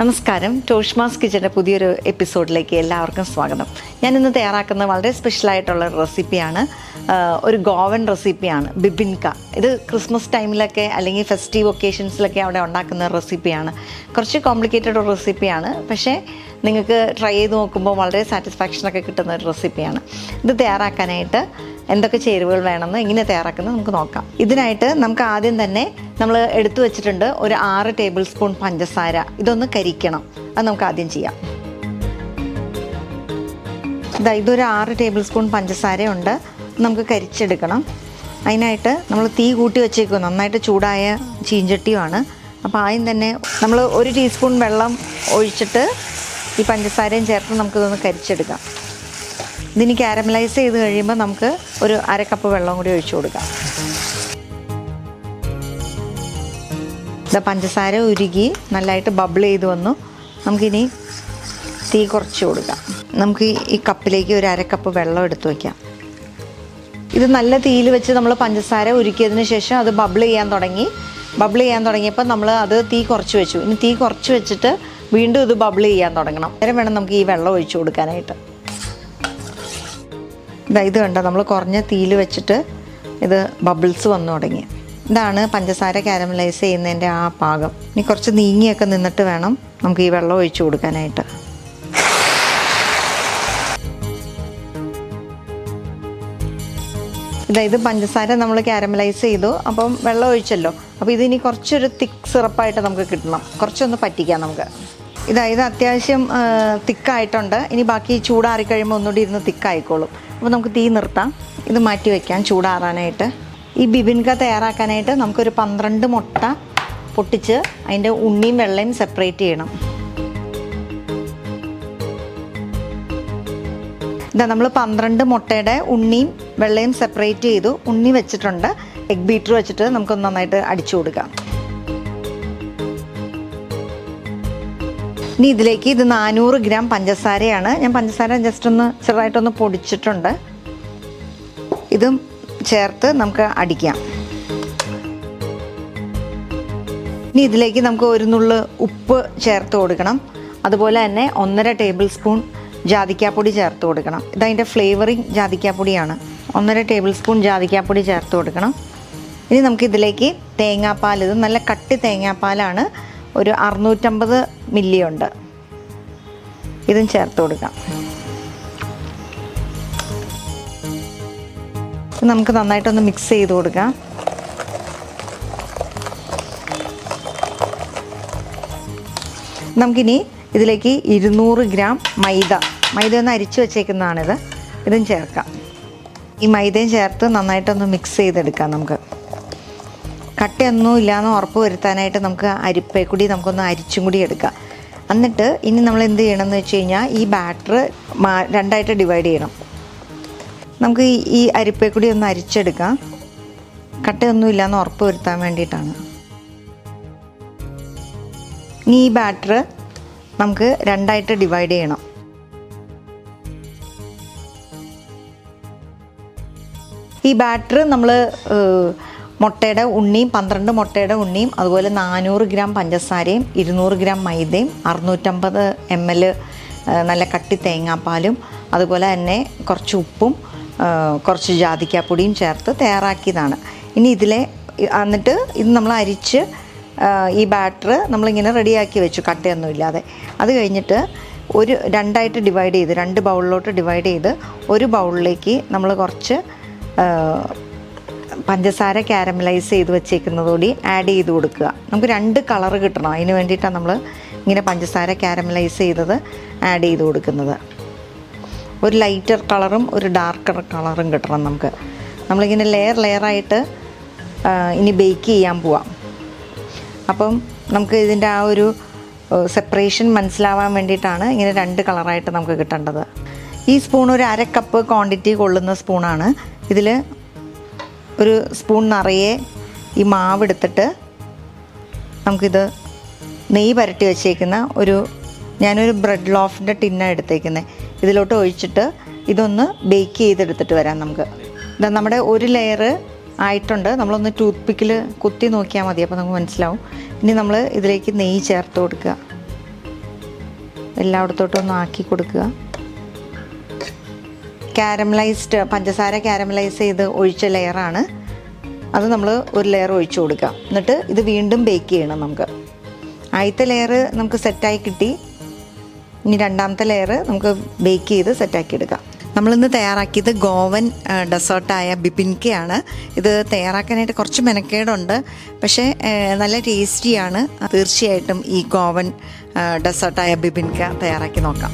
നമസ്കാരം. ടോഷ്മാസ് കിച്ചൻ്റെ പുതിയൊരു എപ്പിസോഡിലേക്ക് എല്ലാവർക്കും സ്വാഗതം. ഞാനിന്ന് തയ്യാറാക്കുന്ന വളരെ സ്പെഷ്യലായിട്ടുള്ള റെസിപ്പിയാണ്. ഒരു ഗോവൻ റെസിപ്പിയാണ് ബിബിൻക. ഇത് ക്രിസ്മസ് ടൈമിലൊക്കെ അല്ലെങ്കിൽ ഫെസ്റ്റീവ് ഒക്കേഷൻസിലൊക്കെ അവിടെ ഉണ്ടാക്കുന്ന റെസിപ്പിയാണ്. കുറച്ച് കോംപ്ലിക്കേറ്റഡ് ഒരു റെസിപ്പിയാണ്, പക്ഷേ നിങ്ങൾക്ക് ട്രൈ ചെയ്ത് നോക്കുമ്പോൾ വളരെ സാറ്റിസ്ഫാക്ഷനൊക്കെ കിട്ടുന്ന ഒരു റെസിപ്പിയാണ്. ഇത് തയ്യാറാക്കാനായിട്ട് എന്തൊക്കെ ചേരുവകൾ വേണമെന്ന് എങ്ങനെ തയ്യാറാക്കുന്നത് നമുക്ക് നോക്കാം. ഇതിനായിട്ട് നമുക്ക് ആദ്യം തന്നെ നമ്മൾ എടുത്തു വെച്ചിട്ടുണ്ട് ഒരു 6 ടേബിൾ സ്പൂൺ പഞ്ചസാര. ഇതൊന്ന് കരിക്കണം, അത് നമുക്ക് ആദ്യം ചെയ്യാം. ഇതൊരു 6 ടേബിൾ സ്പൂൺ പഞ്ചസാരയുണ്ട്, നമുക്ക് കരിച്ചെടുക്കണം. അതിനായിട്ട് നമ്മൾ തീ കൂട്ടി വെച്ചേക്കും, നന്നായിട്ട് ചൂടായ ചീഞ്ചട്ടിയുമാണ്. അപ്പോൾ ആദ്യം തന്നെ നമ്മൾ 1 ടീസ്പൂൺ വെള്ളം ഒഴിച്ചിട്ട് ഈ പഞ്ചസാരയും ചേർത്ത് നമുക്കിതൊന്ന് കരിച്ചെടുക്കാം. ഇതിന് കാരമലൈസ് ചെയ്ത് കഴിയുമ്പോൾ നമുക്ക് ഒരു 1/2 കപ്പ് വെള്ളം കൂടി ഒഴിച്ചു കൊടുക്കാം. പഞ്ചസാര ഉരുകി നല്ലതായിട്ട് ബബിൾ ചെയ്ത് വന്നു. നമുക്കിനി തീ കുറച്ച് കൊടുക്കാം. നമുക്ക് ഈ കപ്പിലേക്ക് ഒരു 1/2 കപ്പ് വെള്ളം എടുത്ത് വയ്ക്കാം. ഇത് നല്ല തീയിൽ വെച്ച് നമ്മൾ പഞ്ചസാര ഉരുക്കിയതിന് ശേഷം അത് ബബിൾ ചെയ്യാൻ തുടങ്ങിയപ്പോൾ നമ്മൾ അത് തീ കുറച്ച് വെച്ചു. ഇനി തീ കുറച്ച് വെച്ചിട്ട് വീണ്ടും ഇത് ബബിൾ ചെയ്യാൻ തുടങ്ങണം. നേരം വേണം നമുക്ക് ഈ വെള്ളം ഒഴിച്ചു കൊടുക്കാനായിട്ട്. ഇത് കണ്ടോ, നമ്മൾ കുറഞ്ഞ തീയിൽ വെച്ചിട്ട് ഇത് ബബിൾസ് വന്നു തുടങ്ങി. ഇതാണ് പഞ്ചസാര കാരമലൈസ് ചെയ്യുന്നതിൻ്റെ ആ പാകം. ഇനി കുറച്ച് നീങ്ങിയൊക്കെ നിന്നിട്ട് വേണം നമുക്ക് ഈ വെള്ളം ഒഴിച്ചു കൊടുക്കാനായിട്ട്. ഇത് പഞ്ചസാര നമ്മൾ കാരമലൈസ് ചെയ്തു, അപ്പം വെള്ളം ഒഴിച്ചല്ലോ. അപ്പോൾ ഇതിനി കുറച്ചൊരു തിക്ക് സിറപ്പായിട്ട് നമുക്ക് കിട്ടണം. കുറച്ചൊന്ന് പറ്റിക്കാം നമുക്ക്. ഇത് അത്യാവശ്യം തിക്കായിട്ടുണ്ട്. ഇനി ബാക്കി ചൂടാറി കഴിയുമ്പോൾ ഒന്നുകൂടി ഇരുന്ന് തിക്കായിക്കോളും. അപ്പോൾ നമുക്ക് തീ നിർത്താം, ഇത് മാറ്റി വയ്ക്കാം ചൂടാറാനായിട്ട്. ഈ ബിബിൻക തയ്യാറാക്കാനായിട്ട് നമുക്കൊരു 12 മുട്ട പൊട്ടിച്ച് അതിൻ്റെ ഉണ്ണിയും വെള്ളയും സെപ്പറേറ്റ് ചെയ്യണം. നമ്മൾ 12 മുട്ടയുടെ ഉണ്ണിയും വെള്ളയും സെപ്പറേറ്റ് ചെയ്തു. ഉണ്ണി വെച്ചിട്ടുണ്ട്. എഗ് ബീറ്റർ വെച്ചിട്ട് നമുക്കൊന്ന് നന്നായിട്ട് അടിച്ചു കൊടുക്കാം. ഇനി ഇതിലേക്ക് ഇത് 400 ഗ്രാം പഞ്ചസാരയാണ്. ഞാൻ പഞ്ചസാര ജസ്റ്റ് ഒന്ന് ചെറുതായിട്ടൊന്ന് പൊടിച്ചിട്ടുണ്ട്. ഇതും ചേർത്ത് നമുക്ക് അടിക്കാം. ഇനി ഇതിലേക്ക് നമുക്ക് ഒരു നുള്ള് ഉപ്പ് ചേർത്ത് കൊടുക്കണം. അതുപോലെ തന്നെ 1.5 ടേബിൾ സ്പൂൺ ജാതിക്കാപ്പൊടി ചേർത്ത് കൊടുക്കണം. ഇതതിൻ്റെ ഫ്ലേവറിങ് ജാതിക്കാപ്പൊടിയാണ്. 1.5 ടേബിൾ സ്പൂൺ ജാതിക്കാപ്പൊടി ചേർത്ത് കൊടുക്കണം. ഇനി നമുക്കിതിലേക്ക് തേങ്ങാപ്പാൽ, ഇത് നല്ല കട്ടി തേങ്ങാപ്പാലാണ്, ഒരു 650 മില്ലി ഉണ്ട്. ഇതും ചേർത്ത് കൊടുക്കാം. നമുക്ക് നന്നായിട്ടൊന്ന് മിക്സ് ചെയ്ത് കൊടുക്കാം. നമുക്കിനി ഇതിലേക്ക് 200 ഗ്രാം മൈദ ഒന്ന് അരിച്ചു വെച്ചേക്കുന്നതാണിത്. ഇതും ചേർക്കാം. ഈ മൈദയും ചേർത്ത് നന്നായിട്ടൊന്ന് മിക്സ് ചെയ്തെടുക്കാം. നമുക്ക് കട്ടയൊന്നും ഇല്ലയെന്ന് ഉറപ്പ് വരുത്താനായിട്ട് നമുക്ക് അരിപ്പേക്കൂടി നമുക്കൊന്ന് അരിച്ചും കൂടി എടുക്കാം. എന്നിട്ട് ഇനി നമ്മൾ എന്ത് ചെയ്യണമെന്ന് വെച്ച് കഴിഞ്ഞാൽ ഈ ബാറ്റർ 2ആയിട്ട് ഡിവൈഡ് ചെയ്യണം. നമുക്ക് ഈ അരിപ്പേക്കൂടി ഒന്ന് അരിച്ചെടുക്കാം. കട്ടയൊന്നും ഇല്ലയെന്ന് ഉറപ്പ് വരുത്താൻ വേണ്ടിയിട്ടാണ്. ഇനി ഈ ബാറ്റർ നമുക്ക് 2ആയിട്ട് ഡിവൈഡ് ചെയ്യണം. ഈ ബാറ്റർ നമ്മൾ മുട്ടയുടെ ഉണ്ണിയും 12 മുട്ടയുടെ ഉണ്ണിയും അതുപോലെ 400 ഗ്രാം പഞ്ചസാരയും 200 ഗ്രാം മൈദയും 650 ml നല്ല കട്ടി തേങ്ങാപ്പാലും അതുപോലെ തന്നെ കുറച്ച് ഉപ്പും കുറച്ച് ജാതിക്കാപ്പൊടിയും ചേർത്ത് തയ്യാറാക്കിയതാണ്. ഇനി എന്നിട്ട് ഇത് നമ്മൾ അരിച്ച് ഈ ബാറ്റർ നമ്മളിങ്ങനെ റെഡിയാക്കി വെച്ചു കട്ടയൊന്നും ഇല്ലാതെ. അത് കഴിഞ്ഞിട്ട് 2ആയിട്ട് ഡിവൈഡ് ചെയ്ത് 2 ബൗളിലോട്ട് ഡിവൈഡ് ചെയ്ത് ഒരു ബൗളിലേക്ക് നമ്മൾ കുറച്ച് പഞ്ചസാര കാരമലൈസ് ചെയ്ത് വെച്ചേക്കുന്നതോടെ ആഡ് ചെയ്ത് കൊടുക്കുക. നമുക്ക് 2 കളർ കിട്ടണം. അതിന് വേണ്ടിയിട്ടാണ് നമ്മൾ ഇങ്ങനെ പഞ്ചസാര കാരമലൈസ് ചെയ്തത് ആഡ് ചെയ്ത് കൊടുക്കുന്നത്. ഒരു ലൈറ്റർ കളറും ഒരു ഡാർക്കർ കളറും കിട്ടണം നമുക്ക്. നമ്മളിങ്ങനെ ലെയറായിട്ട് ഇനി ബേക്ക് ചെയ്യാൻ പോവാം. അപ്പം നമുക്ക് ഇതിൻ്റെ ആ ഒരു സെപ്പറേഷൻ മനസ്സിലാവാൻ വേണ്ടിയിട്ടാണ് ഇങ്ങനെ 2 കളറായിട്ട് നമുക്ക് കിട്ടേണ്ടത്. ഈ സ്പൂൺ ഒരു 1/2 കപ്പ് ക്വാണ്ടിറ്റി കൊള്ളുന്ന സ്പൂണാണ്. ഇതിൽ ഒരു സ്പൂൺ നിറയെ ഈ മാവ് എടുത്തിട്ട് നമുക്കിത് നെയ്യ് പരട്ടി വെച്ചേക്കുന്ന ഞാനൊരു ബ്രെഡ് ലോഫിൻ്റെ ടിന്നാണ് എടുത്തേക്കുന്നത്. ഇതിലോട്ട് ഒഴിച്ചിട്ട് ഇതൊന്ന് ബേക്ക് ചെയ്തെടുത്തിട്ട് വരാം നമുക്ക്. നമ്മുടെ ഒരു ലെയർ ആയിട്ടുണ്ട്. നമ്മളൊന്ന് ടൂത്ത് പിക്കിൽ കുത്തി നോക്കിയാൽ മതി, അപ്പോൾ നമുക്ക് മനസ്സിലാവും. ഇനി നമ്മൾ ഇതിലേക്ക് നെയ്യ് ചേർത്ത് കൊടുക്കുക. എല്ലായിടത്തോട്ടും ഒന്ന് ആക്കി കൊടുക്കുക. പഞ്ചസാര കാരമലൈസ് ചെയ്ത് ഒഴിച്ച ലെയറാണ് അത്. നമ്മൾ ഒരു ലെയർ ഒഴിച്ചു കൊടുക്കുക. എന്നിട്ട് ഇത് വീണ്ടും ബേക്ക് ചെയ്യണം. നമുക്ക് ആദ്യത്തെ ലെയർ നമുക്ക് സെറ്റായി കിട്ടി. ഇനി രണ്ടാമത്തെ ലെയർ നമുക്ക് ബേക്ക് ചെയ്ത് സെറ്റാക്കി എടുക്കാം. നമ്മളിന്ന് തയ്യാറാക്കിയത് ഗോവൻ ഡെസേർട്ടായ ബിബിൻകയാണ്. ഇത് തയ്യാറാക്കാനായിട്ട് കുറച്ച് മെനക്കേടുണ്ട്, പക്ഷേ നല്ല ടേസ്റ്റിയാണ്. തീർച്ചയായിട്ടും ഈ ഗോവൻ ഡെസേർട്ടായ ബിബിൻക തയ്യാറാക്കി നോക്കാം.